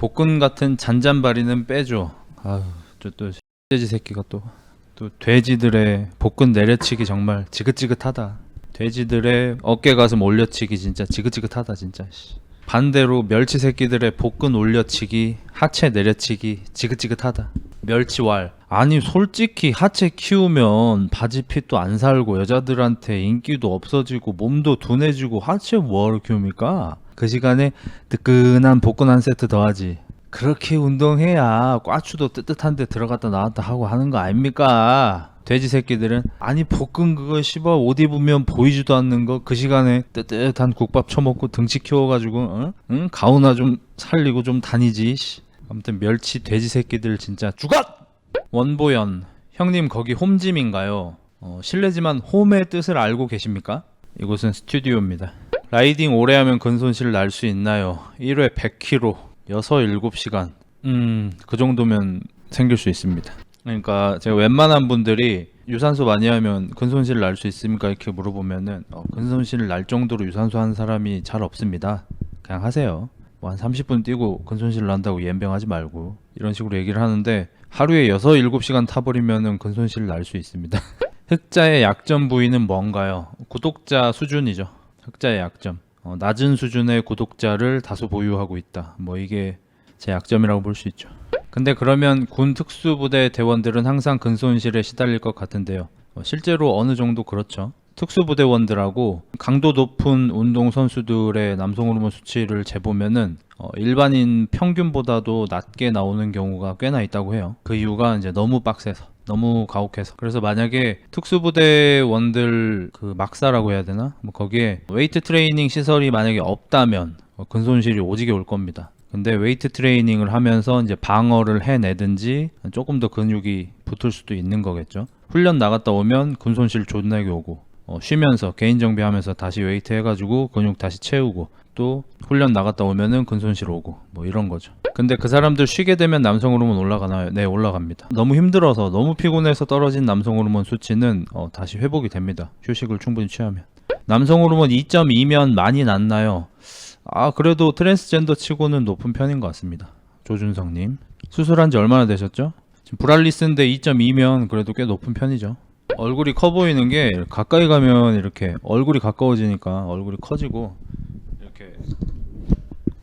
복근 같은 잔잔바리는 빼줘. 아유, 또 돼지 새끼가 또 돼지들의 복근 내려치기 정말 지긋지긋하다. 돼지들의 어깨 가슴 올려치기 진짜 지긋지긋하다 진짜. 반대로 멸치 새끼들의 복근 올려치기, 하체 내려치기 지긋지긋하다. 멸치왈. 아니 솔직히 하체 키우면 바지핏도 안 살고 여자들한테 인기도 없어지고 몸도 둔해지고 하체 뭐하러 키웁니까? 그 시간에 뜨끈한 복근 한 세트 더하지. 그렇게 운동해야 꽈추도 뜨뜻한데 들어갔다 나왔다 하고 하는 거 아닙니까? 돼지 새끼들은 아니 복근 그거 씹어 옷 입으면 보이지도 않는 거 그 시간에 뜨뜻한 국밥 처먹고 등치 키워가지고 응? 가오나 좀 살리고 좀 다니지. 아무튼 멸치 돼지 새끼들 진짜 죽어! 원보연 형님 거기 홈짐인가요? 실례지만 홈의 뜻을 알고 계십니까? 이곳은 스튜디오입니다. 라이딩 오래 하면 근손실 날 수 있나요? 1회 100km 6-7시간 그 정도면 생길 수 있습니다. 그러니까 제가 웬만한 분들이 유산소 많이 하면 근손실 날 수 있습니까? 이렇게 물어보면은 근손실 날 정도로 유산소 하는 사람이 잘 없습니다. 그냥 하세요. 뭐 한 30분 뛰고 근손실 난다고 연병하지 말고 이런 식으로 얘기를 하는데 하루에 6-7시간 타버리면은 근손실 날 수 있습니다. 흑자의 약점 부위는 뭔가요? 구독자 수준이죠. 흑자의 약점. 낮은 수준의 구독자를 다수 보유하고 있다. 뭐 이게 제 약점이라고 볼 수 있죠. 근데 그러면 군 특수부대 대원들은 항상 근손실에 시달릴 것 같은데요. 실제로 어느 정도 그렇죠. 특수부대원들하고 강도 높은 운동선수들의 남성 호르몬 수치를 재보면은 일반인 평균보다도 낮게 나오는 경우가 꽤나 있다고 해요. 그 이유가 이제 너무 빡세서, 너무 가혹해서. 그래서 만약에 특수부대원들 그 막사라고 해야 되나? 뭐 거기에 웨이트 트레이닝 시설이 만약에 없다면 근손실이 오지게 올 겁니다. 근데 웨이트 트레이닝을 하면서 이제 방어를 해내든지 조금 더 근육이 붙을 수도 있는 거겠죠. 훈련 나갔다 오면 근손실 존나게 오고 쉬면서 개인 정비하면서 다시 웨이트 해가지고 근육 다시 채우고 또 훈련 나갔다 오면은 근손실 오고 뭐 이런 거죠. 근데 그 사람들 쉬게 되면 남성 호르몬 올라가나요? 네, 올라갑니다. 너무 힘들어서 너무 피곤해서 떨어진 남성 호르몬 수치는 다시 회복이 됩니다. 휴식을 충분히 취하면. 남성 호르몬 2.2면 많이 낮나요? 그래도 트랜스젠더 치고는 높은 편인 것 같습니다. 조준성님 수술한 지 얼마나 되셨죠? 지금 브랄리스인데 2.2면 그래도 꽤 높은 편이죠. 얼굴이 커 보이는 게 가까이 가면 이렇게 얼굴이 가까워지니까 얼굴이 커지고 이렇게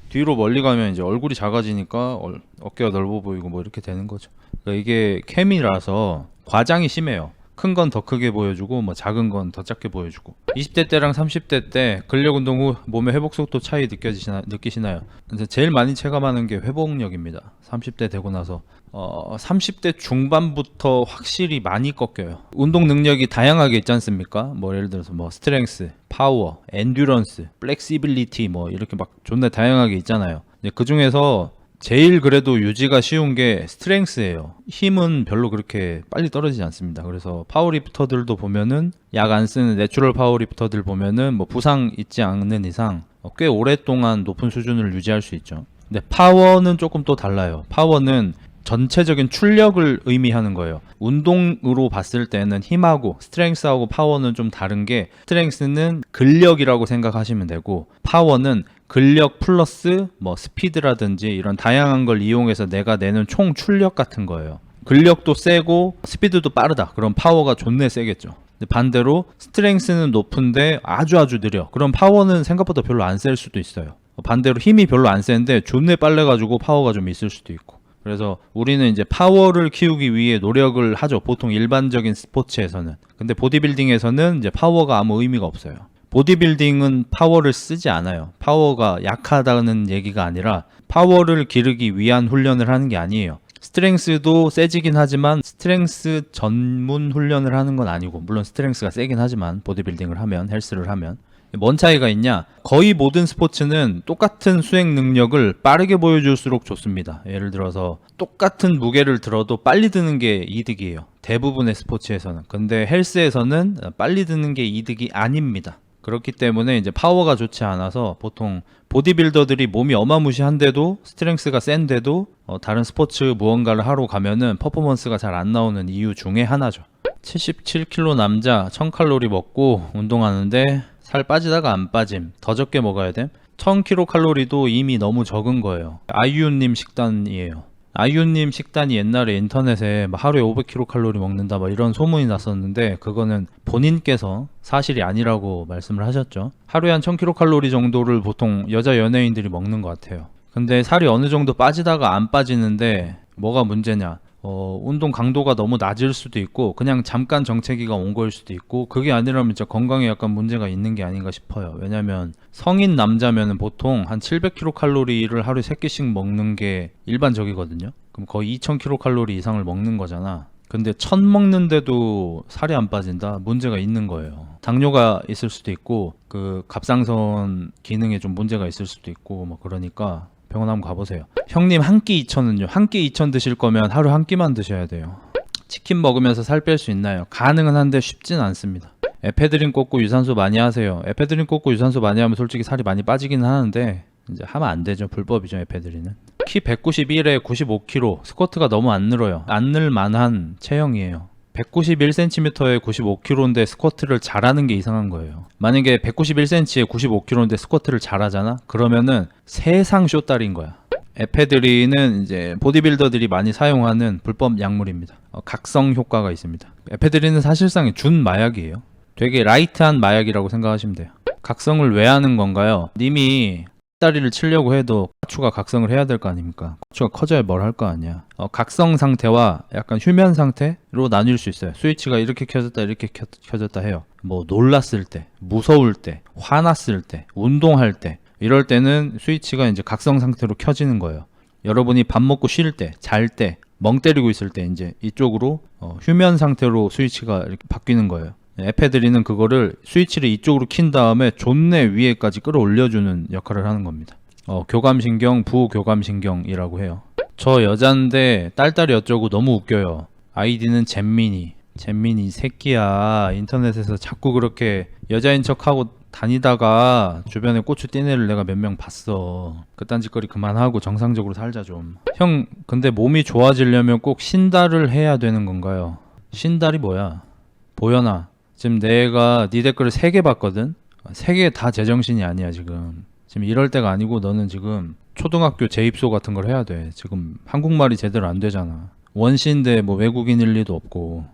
뒤로 멀리 가면 이제 얼굴이 작아지니까 어깨가 넓어 보이고 뭐 이렇게 되는 거죠. 그러니까 이게 케미라서 과장이 심해요. 큰 건 더 크게 보여주고 뭐 작은 건 더 작게 보여주고. 20대 때랑 30대 때 근력 운동 후 몸의 회복 속도 차이 느끼시나요? 근데 제일 많이 체감하는 게 회복력입니다. 30대 되고 나서 30대 중반부터 확실히 많이 꺾여요. 운동 능력이 다양하게 있지 않습니까? 뭐 예를 들어서 뭐 스트렝스, 파워, 엔듀런스, 플렉시빌리티 뭐 이렇게 막 존나 다양하게 있잖아요. 그 중에서 제일 그래도 유지가 쉬운 게 스트렝스예요. 힘은 별로 그렇게 빨리 떨어지지 않습니다. 그래서 파워리프터들도 보면은 약 안 쓰는 내추럴 파워리프터들 보면은 뭐 부상 있지 않는 이상 꽤 오랫동안 높은 수준을 유지할 수 있죠. 근데 파워는 조금 또 달라요. 파워는 전체적인 출력을 의미하는 거예요. 운동으로 봤을 때는 힘하고 스트렝스하고 파워는 좀 다른 게 스트렝스는 근력이라고 생각하시면 되고 파워는 근력 플러스 뭐 스피드라든지 이런 다양한 걸 이용해서 내가 내는 총 출력 같은 거예요. 근력도 세고 스피드도 빠르다. 그럼 파워가 존내 세겠죠. 근데 반대로 스트렝스는 높은데 아주 느려. 그럼 파워는 생각보다 별로 안 셀 수도 있어요. 반대로 힘이 별로 안 세는데 존내 빨라가지고 파워가 좀 있을 수도 있고. 그래서 우리는 이제 파워를 키우기 위해 노력을 하죠. 보통 일반적인 스포츠에서는. 근데 보디빌딩에서는 이제 파워가 아무 의미가 없어요. 보디빌딩은 파워를 쓰지 않아요. 파워가 약하다는 얘기가 아니라 파워를 기르기 위한 훈련을 하는 게 아니에요. 스트렝스도 세지긴 하지만 스트렝스 전문 훈련을 하는 건 아니고, 물론 스트렝스가 세긴 하지만 보디빌딩을 하면, 헬스를 하면. 뭔 차이가 있냐? 거의 모든 스포츠는 똑같은 수행 능력을 빠르게 보여줄수록 좋습니다. 예를 들어서 똑같은 무게를 들어도 빨리 드는 게 이득이에요. 대부분의 스포츠에서는. 근데 헬스에서는 빨리 드는 게 이득이 아닙니다. 그렇기 때문에 이제 파워가 좋지 않아서 보통 보디빌더들이 몸이 어마무시한데도 스트렝스가 센데도 다른 스포츠 무언가를 하러 가면은 퍼포먼스가 잘 안 나오는 이유 중에 하나죠. 77kg 남자 1000칼로리 먹고 운동하는데 살 빠지다가 안 빠짐. 더 적게 먹어야 돼? 1000kcal 이미 너무 적은 거예요. 아이유님 식단이에요. 아이유님 식단이 옛날에 인터넷에 막 하루에 500kcal 먹는다 막 이런 소문이 났었는데, 그거는 본인께서 사실이 아니라고 말씀을 하셨죠. 하루에 한 1000kcal 정도를 보통 여자 연예인들이 먹는 것 같아요. 근데 살이 어느 정도 빠지다가 안 빠지는데 뭐가 문제냐, 운동 강도가 너무 낮을 수도 있고 그냥 잠깐 정체기가 온 거일 수도 있고, 그게 아니라면 진짜 건강에 약간 문제가 있는 게 아닌가 싶어요. 왜냐면 성인 남자면은 보통 한 700kcal를 하루에 3끼씩 먹는 게 일반적이거든요. 그럼 거의 2000kcal 이상을 먹는 거잖아. 근데 1000 먹는데도 살이 안 빠진다? 문제가 있는 거예요. 당뇨가 있을 수도 있고 그 갑상선 기능에 좀 문제가 있을 수도 있고 뭐 그러니까 병원 한번 가보세요. 형님, 한 끼 2,000은요? 한 끼 2,000 드실 거면 하루 한 끼만 드셔야 돼요. 치킨 먹으면서 살 뺄 수 있나요? 가능은 한데 쉽진 않습니다. 에페드린 꽂고 유산소 많이 하세요. 에페드린 꽂고 유산소 많이 하면 솔직히 살이 많이 빠지긴 하는데 이제 하면 안 되죠. 불법이죠, 에페드린은. 키 191에 95kg, 스쿼트가 너무 안 늘어요. 안 늘 만한 체형이에요. 191cm에 95kg인데 스쿼트를 잘하는 게 이상한 거예요. 만약에 191cm에 95kg인데 스쿼트를 잘하잖아? 그러면은 세상 쇼다리인 거야. 에페드린은 이제 보디빌더들이 많이 사용하는 불법 약물입니다. 각성 효과가 있습니다. 에페드린은 사실상 준 마약이에요. 되게 라이트한 마약이라고 생각하시면 돼요. 각성을 왜 하는 건가요? 님이 다리를 치려고 해도 척추가 각성을 해야 될 거 아닙니까? 척추가 커져야 뭘 할 거 아니야. 각성 상태와 약간 휴면 상태로 나뉠 수 있어요. 스위치가 이렇게 켜졌다 이렇게 켜졌다 해요. 뭐 놀랐을 때, 무서울 때, 화났을 때, 운동할 때, 이럴 때는 스위치가 이제 각성 상태로 켜지는 거예요. 여러분이 밥 먹고 쉴 때, 잘 때, 멍 때리고 있을 때 이제 이쪽으로 휴면 상태로 스위치가 이렇게 바뀌는 거예요. 에페드린은 그거를 스위치를 이쪽으로 킨 다음에 존내 위에까지 끌어올려주는 역할을 하는 겁니다. 교감신경, 부교감신경이라고 해요. 저 여잔데 딸딸이 어쩌고 너무 웃겨요. 아이디는 잼민이. 잼민이 새끼야. 인터넷에서 자꾸 그렇게 여자인 척하고 다니다가 주변에 고추 띠는 애를 내가 몇 명 봤어. 그딴 짓거리 그만하고 정상적으로 살자 좀. 형, 근데 몸이 좋아지려면 꼭 신달을 해야 되는 건가요? 신달이 뭐야? 보현아, 지금 내가 네 댓글을 3개 봤거든? 3개 다 제정신이 아니야 지금. 지금 이럴 때가 아니고 너는 지금 초등학교 재입소 같은 걸 해야 돼. 지금 한국말이 제대로 안 되잖아. 원시인데 뭐 외국인일 리도 없고.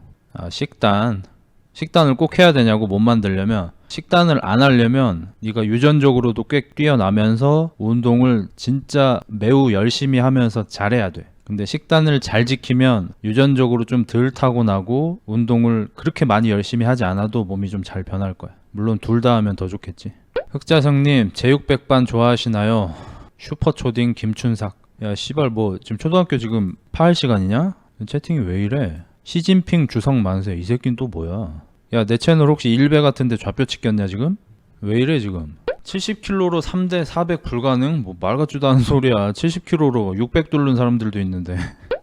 식단을 꼭 해야 되냐고, 몸 만들려면. 식단을 안 하려면 네가 유전적으로도 꽤 뛰어나면서 운동을 진짜 매우 열심히 하면서 잘해야 돼. 근데 식단을 잘 지키면 유전적으로 좀 덜 타고나고 운동을 그렇게 많이 열심히 하지 않아도 몸이 좀 잘 변할 거야. 물론 둘 다 하면 더 좋겠지. 흑자성님, 제육백반 좋아하시나요? 슈퍼초딩 김춘삭. 야 씨발, 뭐 지금 초등학교 지금 파할 시간이냐? 채팅이 왜 이래? 시진핑 주석 만세. 이 새끼는 또 뭐야? 야, 내 채널 혹시 일베 같은데 좌표 찍혔냐 지금? 왜 이래 지금? 70kg로 3대 400 불가능? 뭐 말 같지도 않은 소리야. 70kg로 600 뚫는 사람들도 있는데.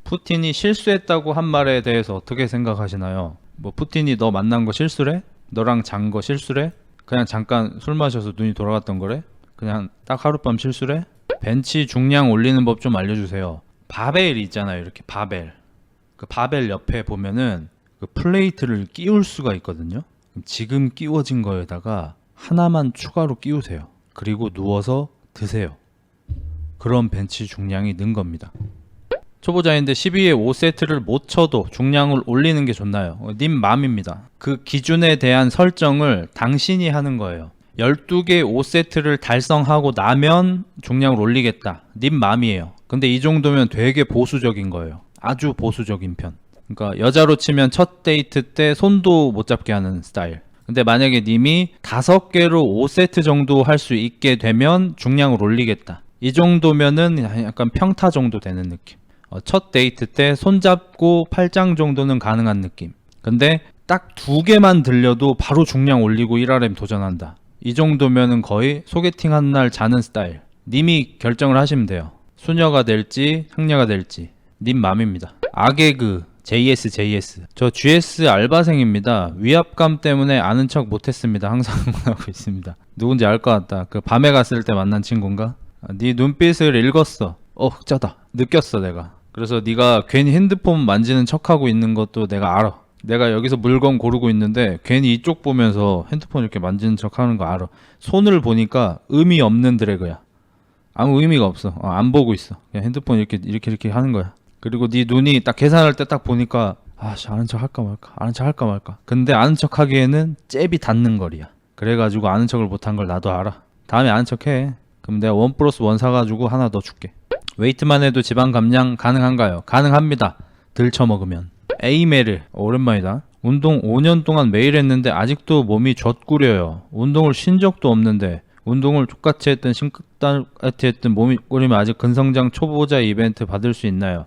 푸틴이 실수했다고 한 말에 대해서 어떻게 생각하시나요? 뭐 푸틴이 너 만난 거 실수래? 너랑 잔 거 실수래? 그냥 잠깐 술 마셔서 눈이 돌아갔던 거래? 그냥 딱 하룻밤 실수래? 벤치 중량 올리는 법 좀 알려주세요. 바벨이 있잖아요. 이렇게 바벨. 그 바벨 옆에 보면은 그 플레이트를 끼울 수가 있거든요. 지금 끼워진 거에다가 하나만 추가로 끼우세요. 그리고 누워서 드세요. 그럼 벤치 중량이 는 겁니다. 초보자인데 12에 5세트를 못 쳐도 중량을 올리는 게 좋나요? 님 맘입니다. 그 기준에 대한 설정을 당신이 하는 거예요. 12개 5세트를 달성하고 나면 중량을 올리겠다. 님 맘이에요. 근데 이 정도면 되게 보수적인 거예요. 아주 보수적인 편. 그러니까 여자로 치면 첫 데이트 때 손도 못 잡게 하는 스타일. 근데 만약에 님이 5개로 5세트 정도 할 수 있게 되면 중량을 올리겠다. 이 정도면은 약간 평타 정도 되는 느낌. 첫 데이트 때 손잡고 팔짱 정도는 가능한 느낌. 근데 딱 2개만 들려도 바로 중량 올리고 1RM 도전한다. 이 정도면은 거의 소개팅 한 날 자는 스타일. 님이 결정을 하시면 돼요. 수녀가 될지 상녀가 될지. 님 맘입니다. 아개그 JS 저 GS 알바생입니다. 위압감 때문에 아는 척 못했습니다. 항상 응원하고 있습니다. 누군지 알 것 같다. 그 밤에 갔을 때 만난 친구인가? 네 눈빛을 읽었어. 흑자다. 느꼈어 내가. 그래서 네가 괜히 핸드폰 만지는 척하고 있는 것도 내가 알아. 내가 여기서 물건 고르고 있는데 괜히 이쪽 보면서 핸드폰 이렇게 만지는 척 하는 거 알아. 손을 보니까 의미 없는 드래그야. 아무 의미가 없어. 안 보고 있어. 그냥 핸드폰 이렇게 하는 거야. 그리고 네 눈이 딱 계산할 때 딱 보니까 아는 척 할까 말까, 아는 척 할까 말까. 근데 아는 척 하기에는 잽이 닿는 거리야. 그래가지고 아는 척을 못한 걸 나도 알아. 다음에 아는 척 해. 그럼 내가 1+1 사가지고 하나 더 줄게. 웨이트만 해도 지방 감량 가능한가요? 가능합니다. 들쳐먹으면. 에이메르 오랜만이다. 운동 5년 동안 매일 했는데 아직도 몸이 젖구려요. 운동을 쉰 적도 없는데 운동을 똑같이 했든 똑같이 했든 몸이 꾸리면 아직 근성장 초보자 이벤트 받을 수 있나요?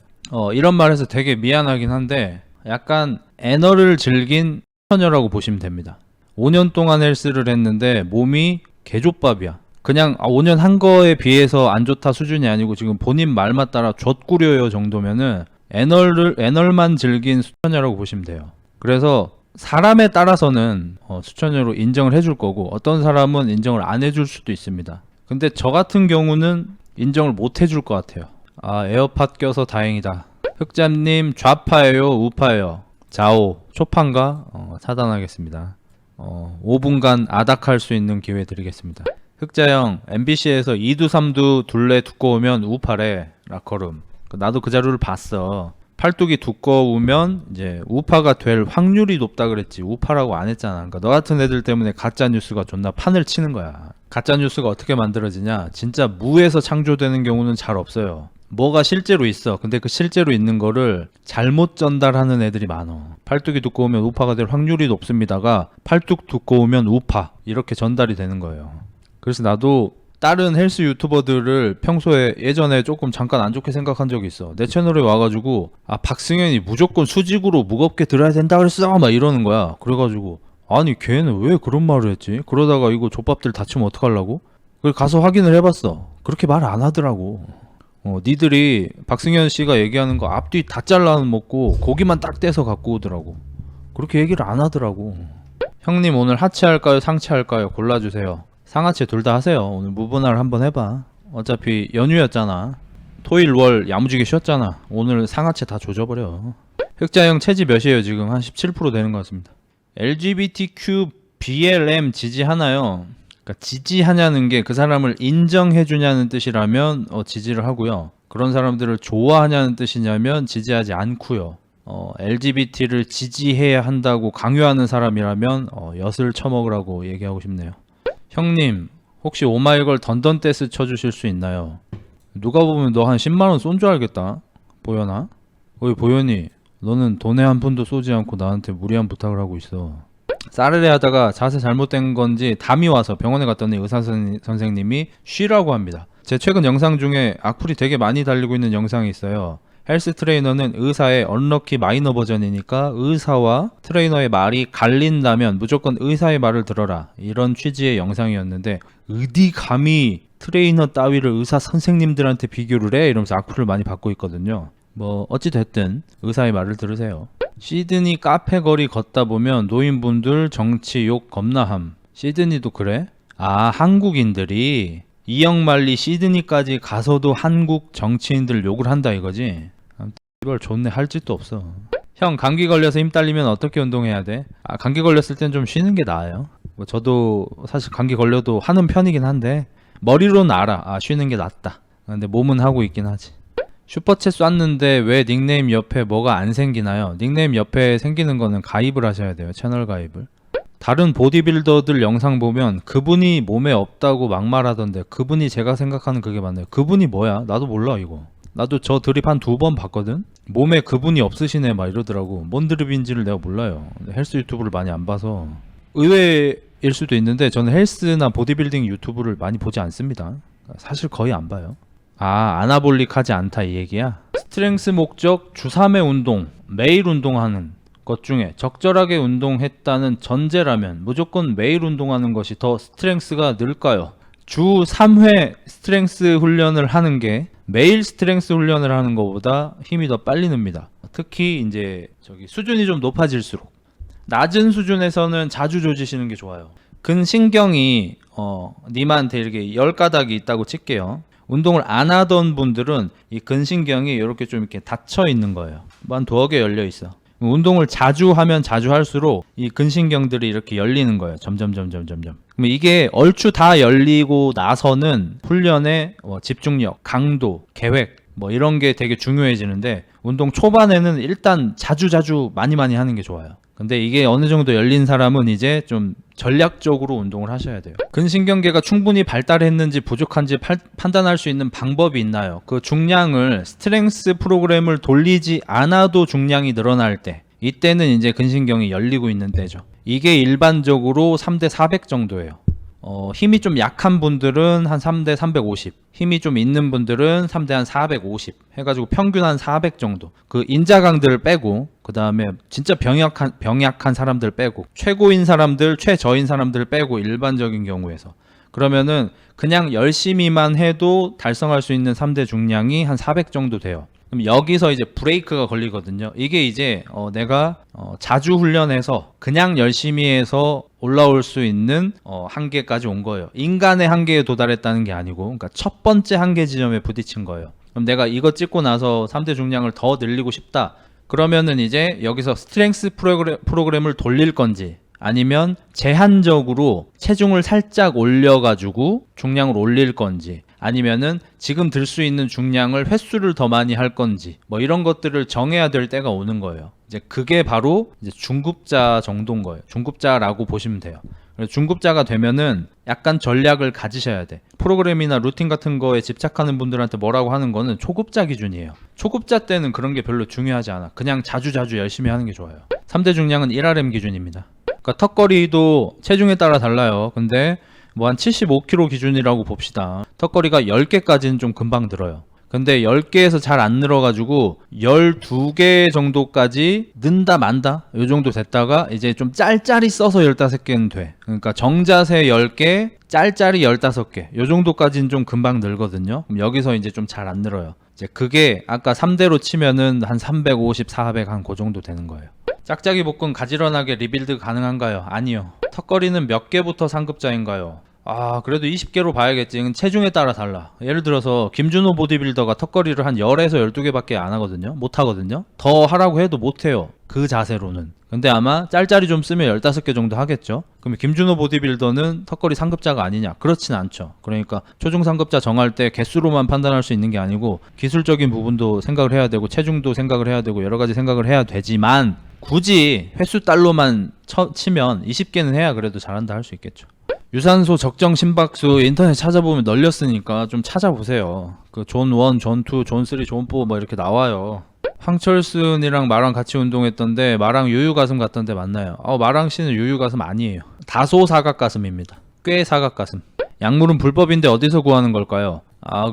이런 말해서 되게 미안하긴 한데 약간 애너를 즐긴 처녀라고 보시면 됩니다. 5년 동안 헬스를 했는데 몸이 개족밥이야. 그냥 5년 한 거에 비해서 안 좋다 수준이 아니고 지금 본인 말만 따라 젖구려요 정도면은 애널만 즐긴 수천녀라고 보시면 돼요. 그래서 사람에 따라서는 수천녀로 인정을 해줄 거고 어떤 사람은 인정을 안 해줄 수도 있습니다. 근데 저 같은 경우는 인정을 못 해줄 것 같아요. 에어팟 껴서 다행이다. 흑잠님 좌파예요 우파예요? 좌우 초판가 차단하겠습니다. 5분간 아닥할 수 있는 기회 드리겠습니다. 흑자형 MBC에서 2두 3두 둘레 두꺼우면 우파래 라커룸. 나도 그 자료를 봤어. 팔뚝이 두꺼우면 이제 우파가 될 확률이 높다 그랬지 우파라고 안 했잖아. 그러니까 너 같은 애들 때문에 가짜 뉴스가 존나 판을 치는 거야. 가짜 뉴스가 어떻게 만들어지냐? 진짜 무에서 창조되는 경우는 잘 없어요. 뭐가 실제로 있어. 근데 그 실제로 있는 거를 잘못 전달하는 애들이 많어. 팔뚝이 두꺼우면 우파가 될 확률이 높습니다가 팔뚝 두꺼우면 우파 이렇게 전달이 되는 거예요. 그래서 나도 다른 헬스 유튜버들을 평소에 예전에 조금 잠깐 안 좋게 생각한 적이 있어. 내 채널에 와가지고 박승현이 무조건 수직으로 무겁게 들어야 된다 그랬어 막 이러는 거야. 그래가지고 아니 걔는 왜 그런 말을 했지? 그러다가 이거 족밥들 다치면 어떡하려고? 그래서 가서 확인을 해봤어. 그렇게 말 안 하더라고. 니들이 박승현 씨가 얘기하는 거 앞뒤 다 잘라 먹고 고기만 딱 떼서 갖고 오더라고. 그렇게 얘기를 안 하더라고. 형님 오늘 하체 할까요 상체 할까요? 골라주세요. 상하체 둘 다 하세요. 오늘 무분할 한번 해봐. 어차피 연휴였잖아. 토일 월 야무지게 쉬었잖아. 오늘 상하체 다 조져버려. 흑자형 체지 몇이에요 지금? 한 17% 되는 것 같습니다. LGBTQ BLM 지지하나요? 그러니까 지지하냐는 게 그 사람을 인정해주냐는 뜻이라면 지지를 하고요. 그런 사람들을 좋아하냐는 뜻이냐면 지지하지 않고요. LGBT를 지지해야 한다고 강요하는 사람이라면 엿을 쳐먹으라고 얘기하고 싶네요. 형님 혹시 오마이걸 던던댄스 쳐주실 수 있나요? 누가 보면 너 한 10만원 쏜 줄 알겠다. 보현아? 어이 보현이 너는 돈에 한 푼도 쏘지 않고 나한테 무리한 부탁을 하고 있어. 싸르르 하다가 자세 잘못된 건지 담이 와서 병원에 갔더니 의사 선생님이 쉬라고 합니다. 제 최근 영상 중에 악플이 되게 많이 달리고 있는 영상이 있어요. 헬스 트레이너는 의사의 언럭키 마이너 버전이니까 의사와 트레이너의 말이 갈린다면 무조건 의사의 말을 들어라 이런 취지의 영상이었는데 어디 감히 트레이너 따위를 의사 선생님들한테 비교를 해? 이러면서 악플을 많이 받고 있거든요. 뭐 어찌됐든 의사의 말을 들으세요. 시드니 카페 거리 걷다 보면 노인분들 정치 욕 겁나함. 시드니도 그래? 한국인들이 이영만리 시드니까지 가서도 한국 정치인들 욕을 한다 이거지? 이걸 좋네 할 짓도 없어. 형 감기 걸려서 힘 딸리면 어떻게 운동해야 돼? 감기 걸렸을 땐 좀 쉬는 게 나아요. 뭐 저도 사실 감기 걸려도 하는 편이긴 한데 머리로는 알아. 쉬는 게 낫다. 근데 몸은 하고 있긴 하지. 슈퍼챗 쐈는데 왜 닉네임 옆에 뭐가 안 생기나요? 닉네임 옆에 생기는 거는 가입을 하셔야 돼요. 채널 가입을. 다른 보디빌더들 영상 보면 그분이 몸에 없다고 막말하던데 그분이 제가 생각하는 그게 맞나요? 그분이 뭐야? 나도 몰라 이거. 나도 저 드립 한 2번 봤거든? 몸에 그분이 없으시네 막 이러더라고. 뭔 드립인지를 내가 몰라요. 헬스 유튜브를 많이 안 봐서 의외일 수도 있는데 저는 헬스나 보디빌딩 유튜브를 많이 보지 않습니다. 사실 거의 안 봐요. 아나볼릭하지 않다 이 얘기야? 스트렝스 목적 주 3회 운동 매일 운동하는 것 중에 적절하게 운동했다는 전제라면 무조건 매일 운동하는 것이 더 스트렝스가 늘까요? 주 3회 스트렝스 훈련을 하는 게 매일 스트렝스 훈련을 하는 것보다 힘이 더 빨리 늡니다. 특히 이제 수준이 좀 높아질수록 낮은 수준에서는 자주 조지시는 게 좋아요. 근신경이 님한테 이렇게 10가닥이 있다고 칠게요. 운동을 안 하던 분들은 이 근신경이 이렇게 좀 이렇게 닫혀 있는 거예요. 한 2개 열려 있어. 운동을 자주 하면 자주 할수록 이 근신경들이 이렇게 열리는 거예요. 점점. 그럼 이게 얼추 다 열리고 나서는 훈련의 집중력, 강도, 계획 뭐 이런 게 되게 중요해지는데 운동 초반에는 일단 자주 많이 하는 게 좋아요. 근데 이게 어느 정도 열린 사람은 이제 좀 전략적으로 운동을 하셔야 돼요. 근신경계가 충분히 발달했는지 부족한지 판단할 수 있는 방법이 있나요? 그 중량을 스트렝스 프로그램을 돌리지 않아도 중량이 늘어날 때, 이때는 이제 근신경이 열리고 있는 때죠. 이게 일반적으로 3대 400 정도예요. 힘이 좀 약한 분들은 한 3대 350, 힘이 좀 있는 분들은 3대 한 450 해가지고 평균 한 400 정도. 그 인자강들을 빼고, 그 다음에 진짜 병약한 사람들 빼고, 최고인 사람들, 최저인 사람들 빼고, 일반적인 경우에서. 그러면은 그냥 열심히만 해도 달성할 수 있는 3대 중량이 한 400 정도 돼요. 그럼 여기서 이제 브레이크가 걸리거든요. 이게 이제 내가 자주 훈련해서 그냥 열심히 해서 올라올 수 있는 한계까지 온 거예요. 인간의 한계에 도달했다는 게 아니고, 그러니까 첫 번째 한계 지점에 부딪힌 거예요. 그럼 내가 이거 찍고 나서 3대 중량을 더 늘리고 싶다. 그러면은 이제 여기서 스트렝스 프로그램을 돌릴 건지, 아니면 제한적으로 체중을 살짝 올려가지고 중량을 올릴 건지, 아니면은 지금 들 수 있는 중량을 횟수를 더 많이 할 건지, 뭐 이런 것들을 정해야 될 때가 오는 거예요. 이제 그게 바로 이제 중급자 정도인 거예요. 중급자라고 보시면 돼요. 그래서 중급자가 되면은 약간 전략을 가지셔야 돼. 프로그램이나 루틴 같은 거에 집착하는 분들한테 뭐라고 하는 거는 초급자 기준이에요. 초급자 때는 그런 게 별로 중요하지 않아. 그냥 자주 열심히 하는 게 좋아요. 3대 중량은 1RM 기준입니다. 그러니까 턱걸이도 체중에 따라 달라요. 근데 뭐 한 75kg 기준이라고 봅시다. 턱걸이가 10개까지는 좀 금방 늘어요. 근데 10개에서 잘 안 늘어가지고 12개 정도까지 는다 만다 요 정도 됐다가 이제 좀 짤짤이 써서 15개는 돼. 그러니까 정자세 10개, 짤짤이 15개 요 정도까지는 좀 금방 늘거든요. 그럼 여기서 이제 좀 잘 안 늘어요. 이제 그게 아까 3대로 치면은 한 350, 400 한 그 정도 되는 거예요. 짝짝이 복근 가지런하게 리빌드 가능한가요? 아니요. 턱걸이는 몇 개부터 상급자인가요? 그래도 20개로 봐야겠지. 이건 체중에 따라 달라. 예를 들어서 김준호 보디빌더가 턱걸이를 한 10에서 12개밖에 안 하거든요. 못 하거든요. 더 하라고 해도 못 해요. 그 자세로는. 근데 아마 짤짤이 좀 쓰면 15개 정도 하겠죠. 그러면 김준호 보디빌더는 턱걸이 상급자가 아니냐? 그렇진 않죠. 그러니까 초중 상급자 정할 때 개수로만 판단할 수 있는 게 아니고 기술적인 부분도 생각을 해야 되고 체중도 생각을 해야 되고 여러 가지 생각을 해야 되지만 굳이 ដ្ឋ수 딸로만 치면 20개는 해야 그래도 잘한다 할 수 있겠죠. 유산소 적정 심박수 인터넷 찾아보면 널렸으니까 좀 찾아보세요. 그 존 1, 존 2, 존 3, 존 4 뭐 이렇게 나와요. 황철순이랑 마랑 같이 운동했던데 마랑 유유가슴 같던데 맞나요? 마랑 씨는 유유가슴 아니에요. 다소 사각가슴입니다. 꽤 사각가슴. 약물은 불법인데 어디서 구하는 걸까요?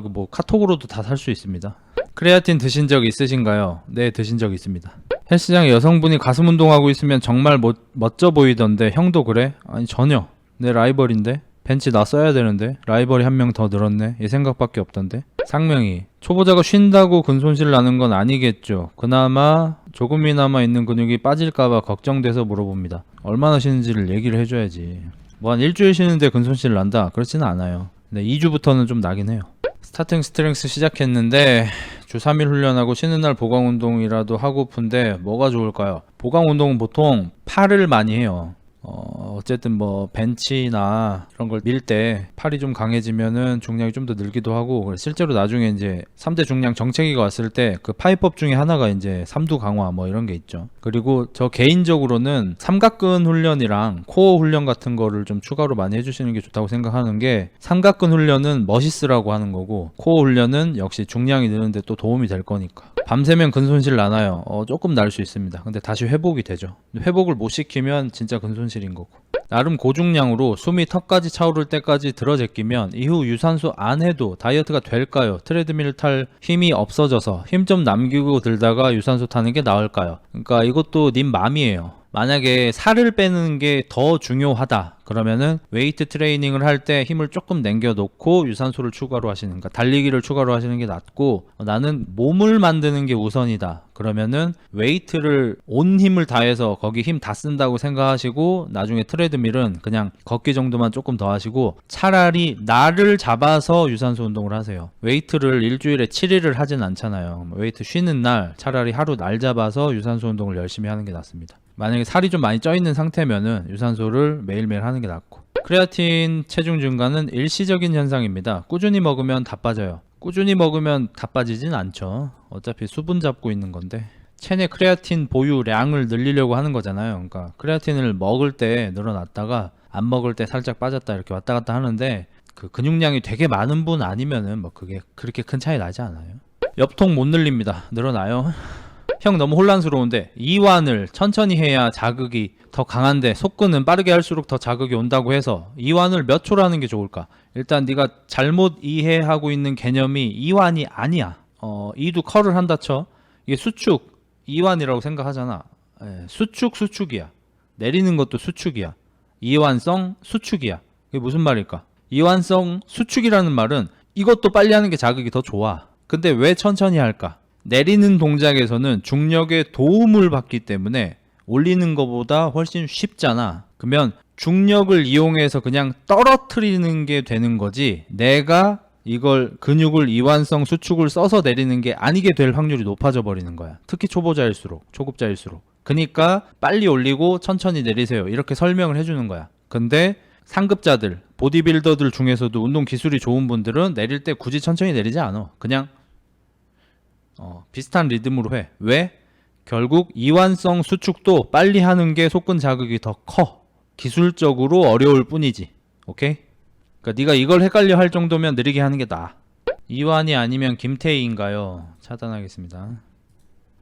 뭐 카톡으로도 다 살 수 있습니다. 크레아틴 드신 적 있으신가요? 네, 드신 적 있습니다. 헬스장에 여성분이 가슴 운동하고 있으면 정말 멋져 보이던데 형도 그래? 아니 전혀. 내 라이벌인데? 벤치 나 써야 되는데? 라이벌이 한 명 더 늘었네? 이 생각밖에 없던데? 상명이 초보자가 쉰다고 근손실 나는 건 아니겠죠. 그나마 조금이나마 있는 근육이 빠질까봐 걱정돼서 물어봅니다. 얼마나 쉬는지를 얘기를 해줘야지. 뭐 한 일주일 쉬는데 근손실 난다? 그렇지는 않아요. 근데 2주부터는 좀 나긴 해요. 스타팅 스트렝스 시작했는데 주 3일 훈련하고 쉬는 날 보강 운동이라도 하고픈데 뭐가 좋을까요? 보강 운동은 보통 팔을 많이 해요. 어쨌든 뭐 벤치나 이런 걸 밀 때 팔이 좀 강해지면은 중량이 좀 더 늘기도 하고, 실제로 나중에 이제 3대 중량 정체기가 왔을 때 그 파이법 중에 하나가 이제 삼두 강화 뭐 이런 게 있죠. 그리고 저 개인적으로는 삼각근 훈련이랑 코어 훈련 같은 거를 좀 추가로 많이 해주시는 게 좋다고 생각하는 게, 삼각근 훈련은 머시스라고 하는 거고 코어 훈련은 역시 중량이 느는데 또 도움이 될 거니까. 밤새면 근손실 나나요? 조금 날 수 있습니다. 근데 다시 회복이 되죠. 회복을 못 시키면 진짜 근손실인 거고. 나름 고중량으로 숨이 턱까지 차오를 때까지 들어 제끼면 이후 유산소 안 해도 다이어트가 될까요? 트레드밀 탈 힘이 없어져서 힘 좀 남기고 들다가 유산소 타는 게 나을까요? 그러니까 이것도 님 맘이에요. 만약에 살을 빼는 게 더 중요하다 그러면은 웨이트 트레이닝을 할 때 힘을 조금 남겨 놓고 유산소를 추가로 하시는, 그러니까 달리기를 추가로 하시는 게 낫고, 나는 몸을 만드는 게 우선이다 그러면은 웨이트를 온 힘을 다해서 거기 힘 다 쓴다고 생각하시고 나중에 트레드밀은 그냥 걷기 정도만 조금 더 하시고 차라리 날을 잡아서 유산소 운동을 하세요. 웨이트를 일주일에 7일을 하진 않잖아요. 웨이트 쉬는 날 차라리 하루 날 잡아서 유산소 운동을 열심히 하는 게 낫습니다. 만약에 살이 좀 많이 쪄 있는 상태면은 유산소를 매일매일 하는 게 낫고. 크레아틴 체중 증가는 일시적인 현상입니다. 꾸준히 먹으면 다 빠져요. 꾸준히 먹으면 다 빠지진 않죠. 어차피 수분 잡고 있는 건데 체내 크레아틴 보유량을 늘리려고 하는 거잖아요. 그러니까 크레아틴을 먹을 때 늘어났다가 안 먹을 때 살짝 빠졌다 이렇게 왔다 갔다 하는데 그 근육량이 되게 많은 분 아니면은 뭐 그게 그렇게 큰 차이 나지 않아요. 엽통 못 늘립니다. 늘어나요. 형 너무 혼란스러운데 이완을 천천히 해야 자극이 더 강한데 속근은 빠르게 할수록 더 자극이 온다고 해서 이완을 몇 초로 하는 게 좋을까? 일단 네가 잘못 이해하고 있는 개념이 이완이 아니야. 이도 컬을 한다 쳐. 이게 수축 이완이라고 생각하잖아. 수축이야. 내리는 것도 수축이야. 이완성 수축이야. 이게 무슨 말일까? 이완성 수축이라는 말은 이것도 빨리 하는 게 자극이 더 좋아. 근데 왜 천천히 할까? 내리는 동작에서는 중력의 도움을 받기 때문에 올리는 것보다 훨씬 쉽잖아. 그러면 중력을 이용해서 그냥 떨어뜨리는 게 되는 거지 내가 이걸 근육을 이완성 수축을 써서 내리는 게 아니게 될 확률이 높아져 버리는 거야. 특히 초보자일수록, 초급자일수록. 그러니까 빨리 올리고 천천히 내리세요. 이렇게 설명을 해주는 거야. 근데 상급자들, 보디빌더들 중에서도 운동 기술이 좋은 분들은 내릴 때 굳이 천천히 내리지 않아. 그냥 비슷한 리듬으로 해. 왜? 결국 이완성 수축도 빨리 하는 게 속근 자극이 더 커. 기술적으로 어려울 뿐이지. 오케이? 그러니까 네가 이걸 헷갈려 할 정도면 느리게 하는 게 나아. 이완이 아니면 김태희인가요? 차단하겠습니다.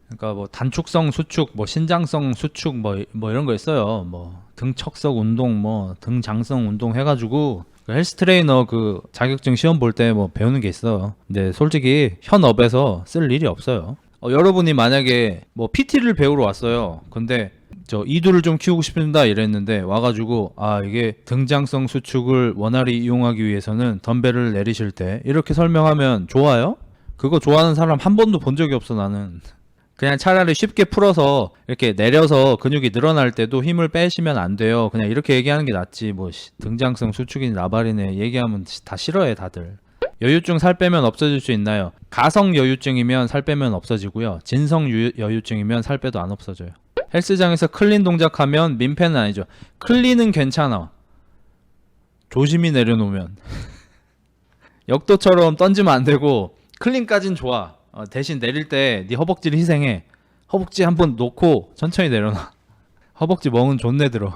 그러니까 뭐 단축성 수축, 뭐 신장성 수축, 뭐 이런 거 있어요. 뭐 등척석 운동, 뭐 등장성 운동 해가지고 헬스 트레이너 그 자격증 시험 볼 때 뭐 배우는 게 있어. 근데 솔직히 현업에서 쓸 일이 없어요. 여러분이 만약에 뭐 PT를 배우러 왔어요. 근데 저 이두를 좀 키우고 싶습니다 이랬는데 와가지고 이게 등장성 수축을 원활히 이용하기 위해서는 덤벨을 내리실 때 이렇게 설명하면 좋아요? 그거 좋아하는 사람 한 번도 본 적이 없어 나는. 그냥 차라리 쉽게 풀어서 이렇게 내려서 근육이 늘어날 때도 힘을 빼시면 안 돼요. 그냥 이렇게 얘기하는 게 낫지. 뭐 등장성 수축이니 나발이네 얘기하면 다 싫어해 다들. 여유증 살 빼면 없어질 수 있나요? 가성 여유증이면 살 빼면 없어지고요. 진성 여유증이면 살 빼도 안 없어져요. 헬스장에서 클린 동작하면 민폐는 아니죠. 클린은 괜찮아. 조심히 내려놓으면. 역도처럼 던지면 안 되고 클린까진 좋아. 대신 내릴 때 네 허벅지를 희생해. 허벅지 한번 놓고 천천히 내려놔. 허벅지 멍은 존내 들어.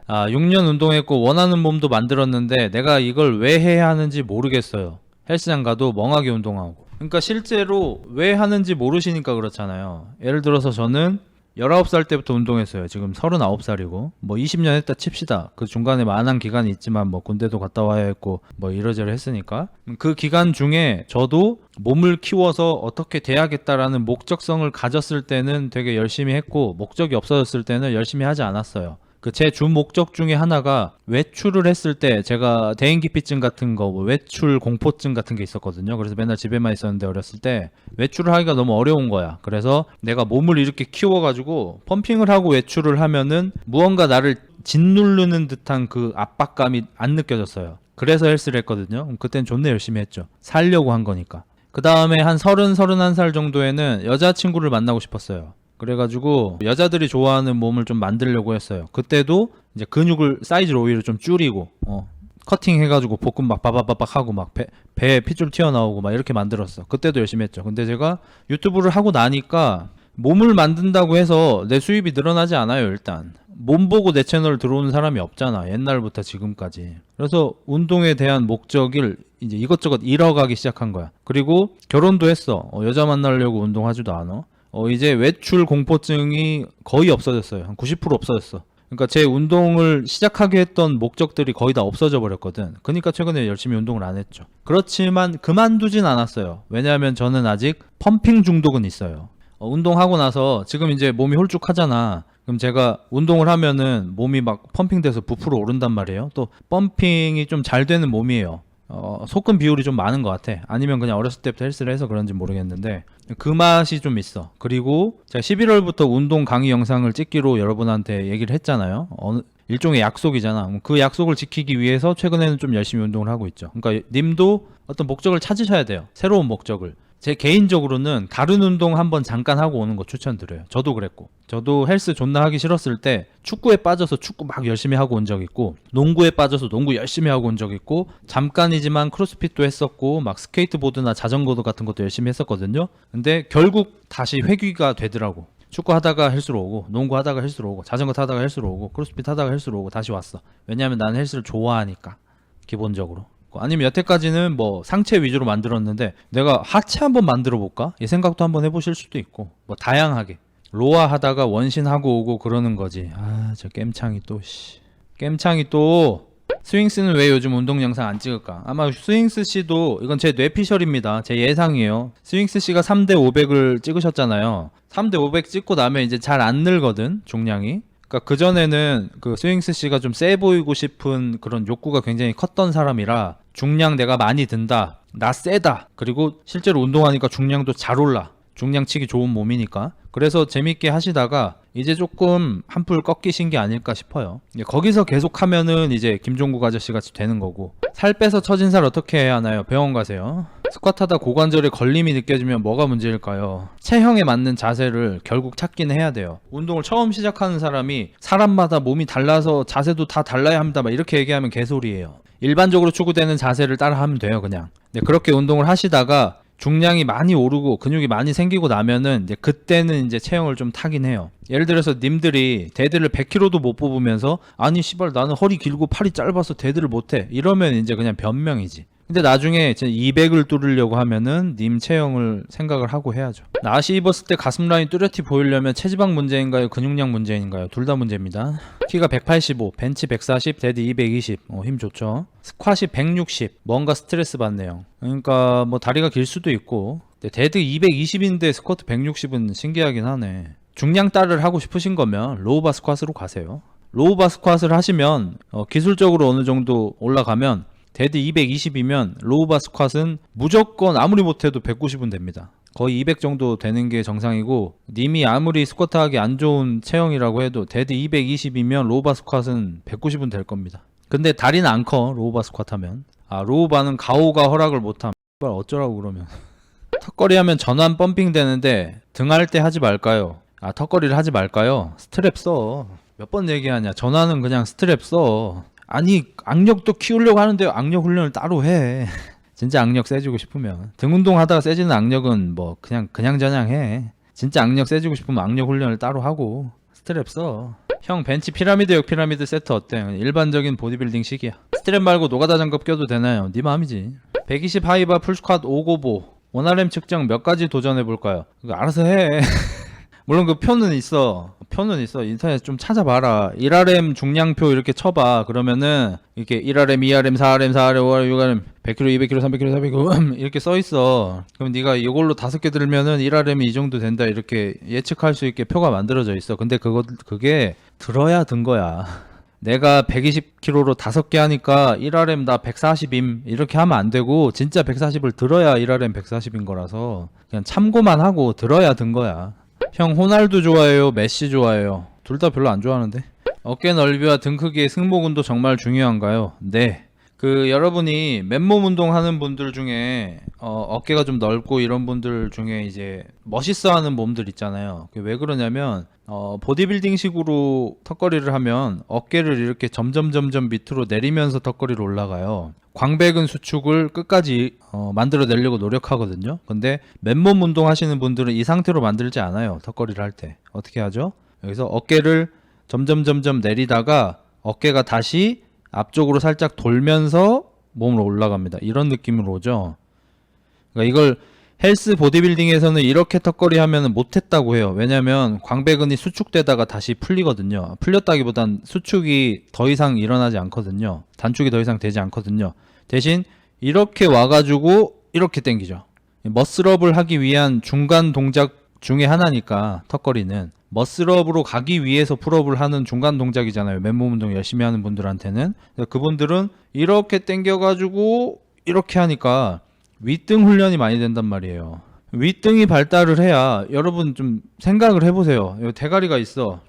6년 운동했고 원하는 몸도 만들었는데 내가 이걸 왜 해야 하는지 모르겠어요. 헬스장 가도 멍하게 운동하고. 그러니까 실제로 왜 하는지 모르시니까 그렇잖아요. 예를 들어서 저는 19살 때부터 운동했어요. 지금 39살이고 뭐 20년 했다 칩시다. 그 중간에 많은 기간이 있지만 뭐 군대도 갔다 와야 했고 뭐 이러저러 했으니까 그 기간 중에 저도 몸을 키워서 어떻게 돼야겠다라는 목적성을 가졌을 때는 되게 열심히 했고 목적이 없어졌을 때는 열심히 하지 않았어요. 그 제 주 목적 중에 하나가 외출을 했을 때 제가 대인기피증 같은 거, 뭐 외출 공포증 같은 게 있었거든요. 그래서 맨날 집에만 있었는데 어렸을 때 외출을 하기가 너무 어려운 거야. 그래서 내가 몸을 이렇게 키워가지고 펌핑을 하고 외출을 하면은 무언가 나를 짓누르는 듯한 그 압박감이 안 느껴졌어요. 그래서 헬스를 했거든요. 그땐 존나 열심히 했죠. 살려고 한 거니까. 그 다음에 한 31살 정도에는 여자친구를 만나고 싶었어요. 그래가지고 여자들이 좋아하는 몸을 좀 만들려고 했어요. 그때도 이제 근육을 사이즈를 오히려 좀 줄이고 커팅 해가지고 복근 막 바바바박 하고 막 배에 핏줄 튀어나오고 막 이렇게 만들었어. 그때도 열심히 했죠. 근데 제가 유튜브를 하고 나니까 몸을 만든다고 해서 내 수입이 늘어나지 않아요. 일단 몸 보고 내 채널 들어오는 사람이 없잖아. 옛날부터 지금까지. 그래서 운동에 대한 목적을 이제 이것저것 잃어가기 시작한 거야. 그리고 결혼도 했어. 여자 만나려고 운동하지도 않아. 이제 외출 공포증이 거의 없어졌어요. 한 90% 없어졌어. 그러니까 제 운동을 시작하게 했던 목적들이 거의 다 없어져 버렸거든. 그러니까 최근에 열심히 운동을 안 했죠. 그렇지만 그만두진 않았어요. 왜냐하면 저는 아직 펌핑 중독은 있어요. 운동하고 나서 지금 이제 몸이 홀쭉하잖아. 그럼 제가 운동을 하면은 몸이 막 펌핑돼서 부풀어 오른단 말이에요. 또 펌핑이 좀 잘 되는 몸이에요. 속근 비율이 좀 많은 것 같아. 아니면 그냥 어렸을 때부터 헬스를 해서 그런지 모르겠는데 그 맛이 좀 있어. 그리고 제가 11월부터 운동 강의 영상을 찍기로 여러분한테 얘기를 했잖아요. 일종의 약속이잖아. 그 약속을 지키기 위해서 최근에는 좀 열심히 운동을 하고 있죠. 그러니까 님도 어떤 목적을 찾으셔야 돼요. 새로운 목적을. 제 개인적으로는 다른 운동 한번 잠깐 하고 오는 거 추천드려요. 저도 그랬고. 저도 헬스 존나 하기 싫었을 때 축구에 빠져서 축구 막 열심히 하고 온 적 있고, 농구에 빠져서 농구 열심히 하고 온 적 있고, 잠깐이지만 크로스핏도 했었고, 막 스케이트보드나 자전거도 같은 것도 열심히 했었거든요. 근데 결국 다시 회귀가 되더라고. 축구 하다가 헬스로 오고, 농구 하다가 헬스로 오고, 자전거 타다가 헬스로 오고, 크로스핏 하다가 헬스로 오고 다시 왔어. 왜냐면 나는 헬스를 좋아하니까. 기본적으로. 아니면 여태까지는 뭐 상체 위주로 만들었는데 내가 하체 한번 만들어 볼까? 이 생각도 한번 해보실 수도 있고, 뭐 다양하게 로아 하다가 원신 하고 오고 그러는 거지. 저 깸창이 또 깸창이 또. 스윙스는 왜 요즘 운동 영상 안 찍을까? 아마 스윙스 씨도, 이건 제 뇌피셜입니다. 제 예상이에요. 스윙스 씨가 3대 500을 찍으셨잖아요. 3대 500 찍고 나면 이제 잘 안 늘거든, 중량이. 그러니까 그전에는 그 스윙스 씨가 좀 세 보이고 싶은 그런 욕구가 굉장히 컸던 사람이라, 중량 내가 많이 든다, 나 세다, 그리고 실제로 운동하니까 중량도 잘 올라, 중량 치기 좋은 몸이니까. 그래서 재밌게 하시다가 이제 조금 한풀 꺾이신 게 아닐까 싶어요. 거기서 계속 하면은 이제 김종국 아저씨 같이 되는 거고. 살 빼서 처진 살 어떻게 해야 하나요? 병원 가세요. 스쿼트하다 고관절에 걸림이 느껴지면 뭐가 문제일까요? 체형에 맞는 자세를 결국 찾긴 해야 돼요. 운동을 처음 시작하는 사람이 사람마다 몸이 달라서 자세도 다 달라야 합니다, 막 이렇게 얘기하면 개소리예요. 일반적으로 추구되는 자세를 따라 하면 돼요, 그냥. 그렇게 운동을 하시다가 중량이 많이 오르고 근육이 많이 생기고 나면은 이제 그때는 이제 체형을 좀 타긴 해요. 예를 들어서 님들이 데드를 100kg도 못 뽑으면서, 아니 씨발 나는 허리 길고 팔이 짧아서 데드를 못해, 이러면 이제 그냥 변명이지. 근데 나중에 200을 뚫으려고 하면은 님 체형을 생각을 하고 해야죠. 나시 입었을 때 가슴 라인 뚜렷이 보이려면 체지방 문제인가요? 근육량 문제인가요? 둘 다 문제입니다. 키가 185, 벤치 140, 데드 220. 힘 좋죠. 스쿼시 160. 뭔가 스트레스 받네요. 그러니까 뭐 다리가 길 수도 있고. 데드 220인데 스쿼트 160은 신기하긴 하네. 중량 따를 하고 싶으신 거면 로우바 스쿼트로 가세요. 로우바 스쿼트를 하시면 기술적으로 어느 정도 올라가면, 데드 220이면 로우바 스쿼트는 무조건 아무리 못해도 190은 됩니다. 거의 200 정도 되는 게 정상이고, 님이 아무리 스쿼트 하기 안 좋은 체형이라고 해도 데드 220이면 로우바 스쿼트는 190은 될 겁니다. 근데 다리는 안 커, 로우바 스쿼트 하면. 로우바는 가오가 허락을 못함. 어쩌라고 그러면. 턱걸이 하면 전완 펌핑 되는데 등할 때 하지 말까요? 턱걸이를 하지 말까요? 스트랩 써. 몇 번 얘기하냐. 전완은 그냥 스트랩 써. 아니 악력도 키우려고 하는데 악력 훈련을 따로 해. 진짜 악력 세지고 싶으면. 등 운동하다가 세지는 악력은 뭐 그냥 해. 진짜 악력 세지고 싶으면 악력 훈련을 따로 하고 스트랩 써. 형 벤치 피라미드역 피라미드 세트 어때? 일반적인 보디빌딩 식이야. 스트랩 말고 노가다 장갑 껴도 되나요? 네 마음이지. 120 하이바 풀스쿼트 5고보 원RM 측정 몇 가지 도전해볼까요? 그거 알아서 해. 물론 그 표는 있어. 인터넷 좀 찾아봐라. 1RM 중량표 이렇게 쳐봐. 그러면은 이렇게 1RM, 2RM, 4RM, 4RM, 5RM, 6RM, 100kg, 200kg, 300kg, 400kg 이렇게 써 있어. 그럼 네가 이걸로 5개 들면은 1RM이 이 정도 된다, 이렇게 예측할 수 있게 표가 만들어져 있어. 근데 그게 들어야 든 거야. 내가 120kg로 5개 하니까 1RM 나 140임 이렇게 하면 안 되고, 진짜 140을 들어야 1RM 140인 거라서 그냥 참고만 하고 들어야 든 거야. 형 호날두 좋아해요? 메시 좋아해요? 둘 다 별로 안 좋아하는데. 어깨 넓이와 등 크기의 승모근도 정말 중요한가요? 네. 여러분이 맨몸 운동하는 분들 중에 어깨가 좀 넓고 이런 분들 중에 이제 멋있어하는 몸들 있잖아요. 왜 그러냐면 보디빌딩 식으로 턱걸이를 하면 어깨를 이렇게 점점 밑으로 내리면서 턱걸이로 올라가요. 광배근 수축을 끝까지 만들어내려고 노력하거든요. 근데 맨몸 운동 하시는 분들은 이 상태로 만들지 않아요. 턱걸이를 할 때 어떻게 하죠? 여기서 어깨를 점점 내리다가 어깨가 다시 앞쪽으로 살짝 돌면서 몸으로 올라갑니다. 이런 느낌으로 오죠. 그러니까 이걸 헬스 보디빌딩에서는 이렇게 턱걸이 하면 못했다고 해요. 왜냐면 광배근이 수축되다가 다시 풀리거든요. 풀렸다기보단 수축이 더 이상 일어나지 않거든요. 단축이 더 이상 되지 않거든요. 대신 이렇게 와가지고 이렇게 당기죠. 머슬업을 하기 위한 중간 동작 중에 하나니까 턱걸이는 머슬업으로 가기 위해서 풀업을 하는 중간 동작이잖아요. 맨몸 운동 열심히 하는 분들한테는. 그분들은 이렇게 당겨가지고 이렇게 하니까 윗등 훈련이 많이 된단 말이에요. 윗등이 발달을 해야, 여러분 좀 생각을 해보세요. 여기 대가리가 있어.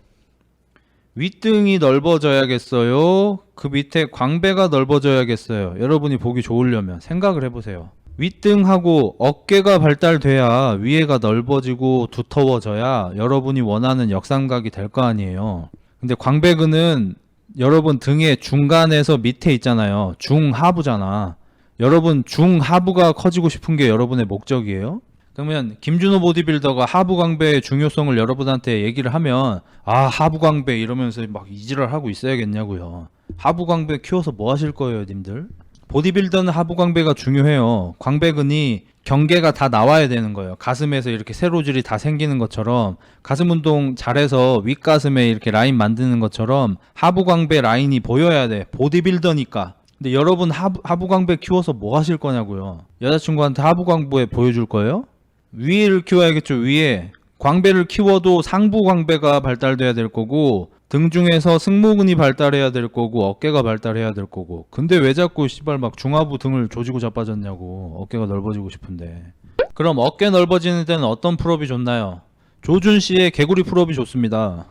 윗등이 넓어져야겠어요? 그 밑에 광배가 넓어져야겠어요? 여러분이 보기 좋으려면 생각을 해보세요. 윗등하고 어깨가 발달돼야 위에가 넓어지고 두터워져야 여러분이 원하는 역삼각이 될 거 아니에요. 근데 광배근은 여러분 등의 중간에서 밑에 있잖아요. 중하부잖아. 여러분 중하부가 커지고 싶은 게 여러분의 목적이에요? 그러면 김준호 보디빌더가 하부 광배의 중요성을 여러분한테 얘기를 하면, 아, 하부 광배 이러면서 막 이지랄 하고 있어야겠냐고요. 하부 광배 키워서 뭐 하실 거예요, 님들? 보디빌더는 하부 광배가 중요해요. 광배근이 경계가 다 나와야 되는 거예요. 가슴에서 이렇게 세로줄이 다 생기는 것처럼, 가슴 운동 잘해서 윗가슴에 이렇게 라인 만드는 것처럼 하부 광배 라인이 보여야 돼. 보디빌더니까. 근데 여러분 하부 광배 키워서 뭐 하실 거냐고요. 여자친구한테 하부 광배 보여줄 거예요? 위를 키워야겠죠. 위에 광배를 키워도 상부 광배가 발달돼야 될 거고, 등 중에서 승모근이 발달해야 될 거고, 어깨가 발달해야 될 거고. 근데 왜 자꾸 씨발 막 중하부 등을 조지고 자빠졌냐고. 어깨가 넓어지고 싶은데. 그럼 어깨 넓어지는 데는 어떤 풀업이 좋나요? 조준 씨의 개구리 풀업이 좋습니다.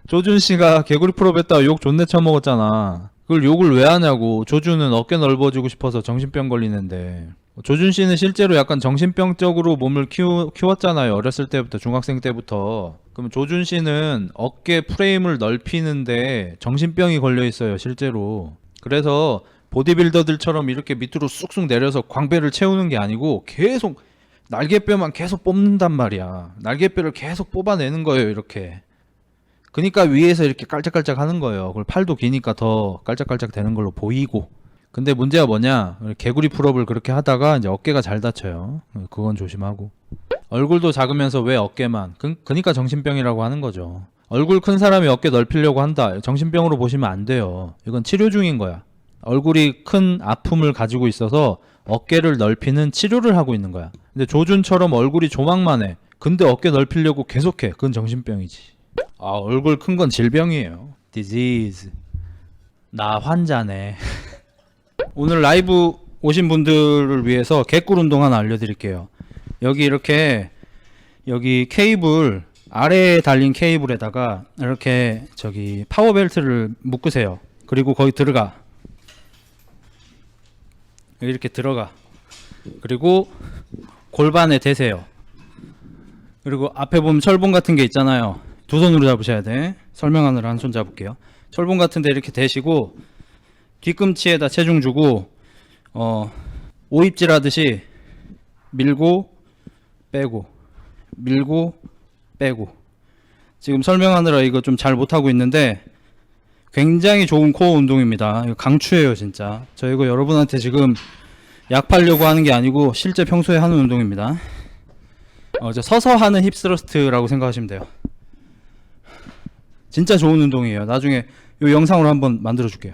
조준 씨가 개구리 풀업 했다가 욕 존내 처먹었잖아. 그걸 욕을 왜 하냐고. 조준은 어깨 넓어지고 싶어서 정신병 걸리는데. 조준 씨는 실제로 약간 정신병적으로 몸을 키웠잖아요. 어렸을 때부터, 중학생 때부터. 그럼 조준 씨는 어깨 프레임을 넓히는데 정신병이 걸려 있어요, 실제로. 그래서 보디빌더들처럼 이렇게 밑으로 쑥쑥 내려서 광배를 채우는 게 아니고 계속 날개뼈만 계속 뽑는단 말이야. 날개뼈를 계속 뽑아내는 거예요, 이렇게. 그러니까 위에서 이렇게 깔짝깔짝 하는 거예요. 그걸 팔도 기니까 더 깔짝깔짝 되는 걸로 보이고. 근데 문제가 뭐냐, 개구리 풀업을 그렇게 하다가 이제 어깨가 잘 다쳐요. 그건 조심하고. 얼굴도 작으면서 왜 어깨만? 그니까 정신병이라고 하는 거죠. 얼굴 큰 사람이 어깨 넓히려고 한다, 정신병으로 보시면 안 돼요. 이건 치료 중인 거야. 얼굴이 큰 아픔을 가지고 있어서 어깨를 넓히는 치료를 하고 있는 거야. 근데 조준처럼 얼굴이 조망만 해. 근데 어깨 넓히려고 계속해. 그건 정신병이지. 아, 얼굴 큰 건 질병이에요. disease. 나 환자네. 오늘 라이브 오신 분들을 위해서 개꿀 운동 하나 알려드릴게요. 여기 이렇게, 여기 케이블, 아래에 달린 케이블에다가 이렇게 저기 파워벨트를 묶으세요. 그리고 거기 들어가. 이렇게 들어가. 그리고 골반에 대세요. 그리고 앞에 보면 철봉 같은 게 있잖아요. 두 손으로 잡으셔야 돼. 설명하느라 한 손 잡을게요. 철봉 같은 데 이렇게 대시고 뒤꿈치에다 체중 주고 오입질 하듯이 밀고 빼고 밀고 빼고. 지금 설명하느라 이거 좀 잘 못하고 있는데 굉장히 좋은 코어 운동입니다. 이거 강추해요, 진짜. 저 이거 여러분한테 지금 약 팔려고 하는 게 아니고 실제 평소에 하는 운동입니다. 저 서서 하는 힙스러스트라고 생각하시면 돼요. 진짜 좋은 운동이에요. 나중에 이 영상으로 한번 만들어 줄게요.